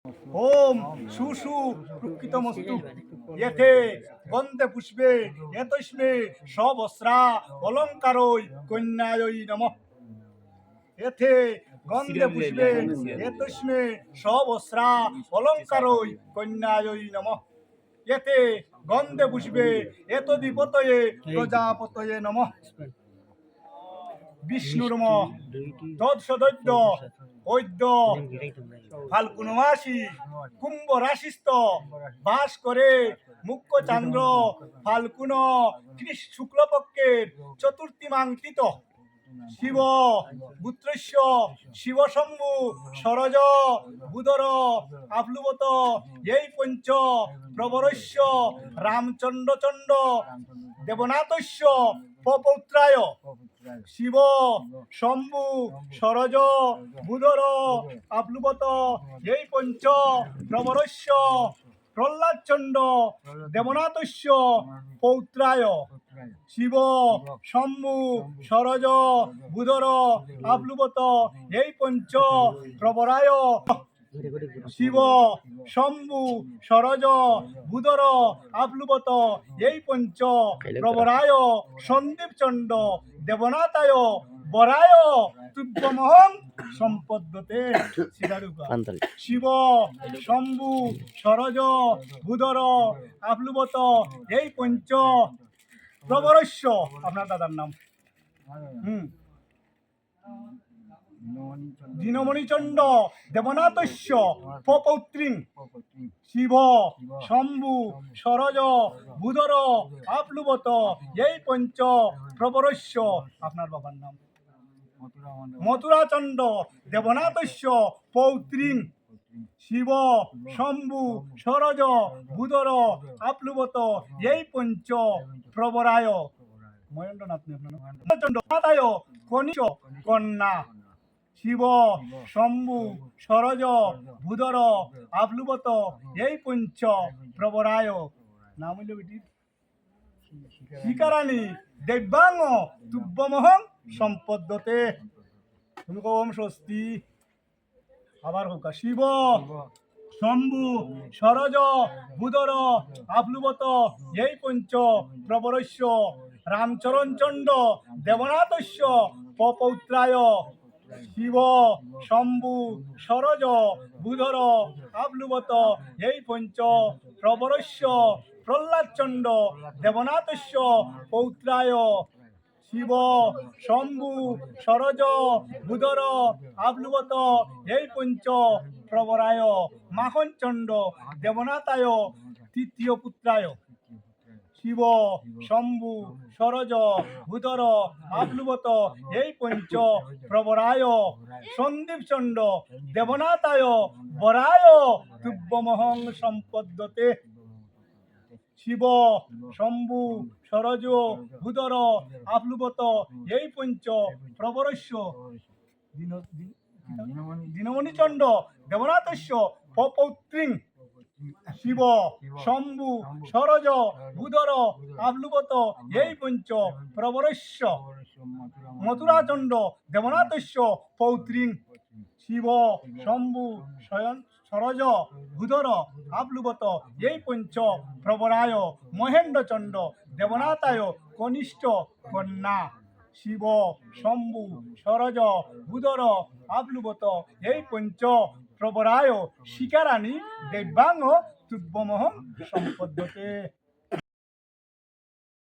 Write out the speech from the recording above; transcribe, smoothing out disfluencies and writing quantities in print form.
ওম সুষু প্রকৃতমস্তু ইয়েথে গন্ধে পুষ্পে এতস্মে সবস্রা অলঙ্কারই কন্যায়ই নমঃ। এথে গন্ধে পুষ্পে এতস্মে সবস্রা অলঙ্কারই কন্যায়ই নমঃ। এতে গন্ধে পুষ্পে এতদিপতয়ে প্রজাপতয়ে নমঃ। বিষ্ণুর্ম তৎসদৈদ্য ঐদ্য ফাল্গুন মাসি কুম্ভ রাশিস্থ বাস করে মুখ্য চান্দ্র ফাল্গুন শুক্লপক্ষের চতুর্থীমাঙ্কিত শিব পুত্রস্য শিবশম্ভু সরজ বুধর আপ্লুবত এই পঞ্চ প্রবরস্য রামচন্দ্রচন্ড দেবনাথস্য পপৌত্রায় শিব শম্ভু সরজ বুধর আপ্লুবত এই পঞ্চ প্রবরস্য প্রহ্লাদচন্ড দেবনাথস্য পৌত্রায় শিব শম্ভু সরজ বুধর আপ্লুবত এই পঞ্চ প্রবরায় শিব শম্ভু সরজ বুধর আপ্লুবত এই পঞ্চ প্রবরায় সন্দীপচন্ড দেবনাথায় বরায় তুভ্যমহং সম্পদ্যতে। শিব শম্ভু সরজ বুধর আপ্লুবত এই পঞ্চ প্রবরস্য আপনার দাদার নাম দীনমণিচন্ড দেবনাথস্য পপৌত্রীং শিব শম্ভু সরজ বুধর আপ্লুবত এই পঞ্চ প্রবরস্য আপনার বাবার নাম মথুরাচন্ড দেবনাথস্য পৌত্রীং শিব শম্ভু সরজ বুধর আপ্লুবত এই পঞ্চ প্রবরায় মহেন্দ্রনাথ চন্দ্রনাথায় কনিষ্ঠ কন্যা শিব শম্ভু সরজ বুধর আপ্লুবত এই পঞ্চ প্রবরায় নাম হইল বেটি শিকারানী দেব্যাঙ্গ তুভ্যমহং সম্পদ্যতে। তুমি ওম স্বস্তি আবার হোক। শিব শম্ভু সরজ বুধর আপ্লুবত এই পঞ্চ প্রবরস্য রামচরণচন্ড দেবনাথস্য পপৌত্রায় শিব শম্ভু সরজ বুধর আপ্লুবত এই পঞ্চ প্রবরস্য প্রহ্লাদচন্ড দেবনাথস্য পৌত্রায় শিব শম্ভু সরজ বুধর আপ্লুবত এই পঞ্চ প্রবরায় মাখনচন্ড দেবনাথায় তৃতীয় পুত্রায় শিব শম্ভু সরজ বুধর আপ্লুবত এই পঞ্চ প্রবরায় সন্দীপচন্ড দেবনাথায় বরায় তুভ্যমহং সম্পদ্যতে। শিব শম্ভু সরজ বুধর আপ্লুবত এই পঞ্চ প্রবরস্য দীনমণিচন্ড দেবনাথস্য পপৌত্রীং শিব শম্ভু সরজ বুধর আপ্লুবত এই পঞ্চ প্রবরস্য মথুরাচন্ড দেবনাথস্য পৌত্রীং শিব শম্ভু সরজ বুধর আপ্লুবত এই পঞ্চ প্রবরায় মহেন্দ্রচন্ড দেবনাথায় কনিষ্ঠ কন্যা শিব শম্ভু সরজ বুধর আপ্লুবত এই পঞ্চ প্রবরায় শিকারানী দেব্যাঙ্গ তুভ্যমহং সম্পদ্যতে।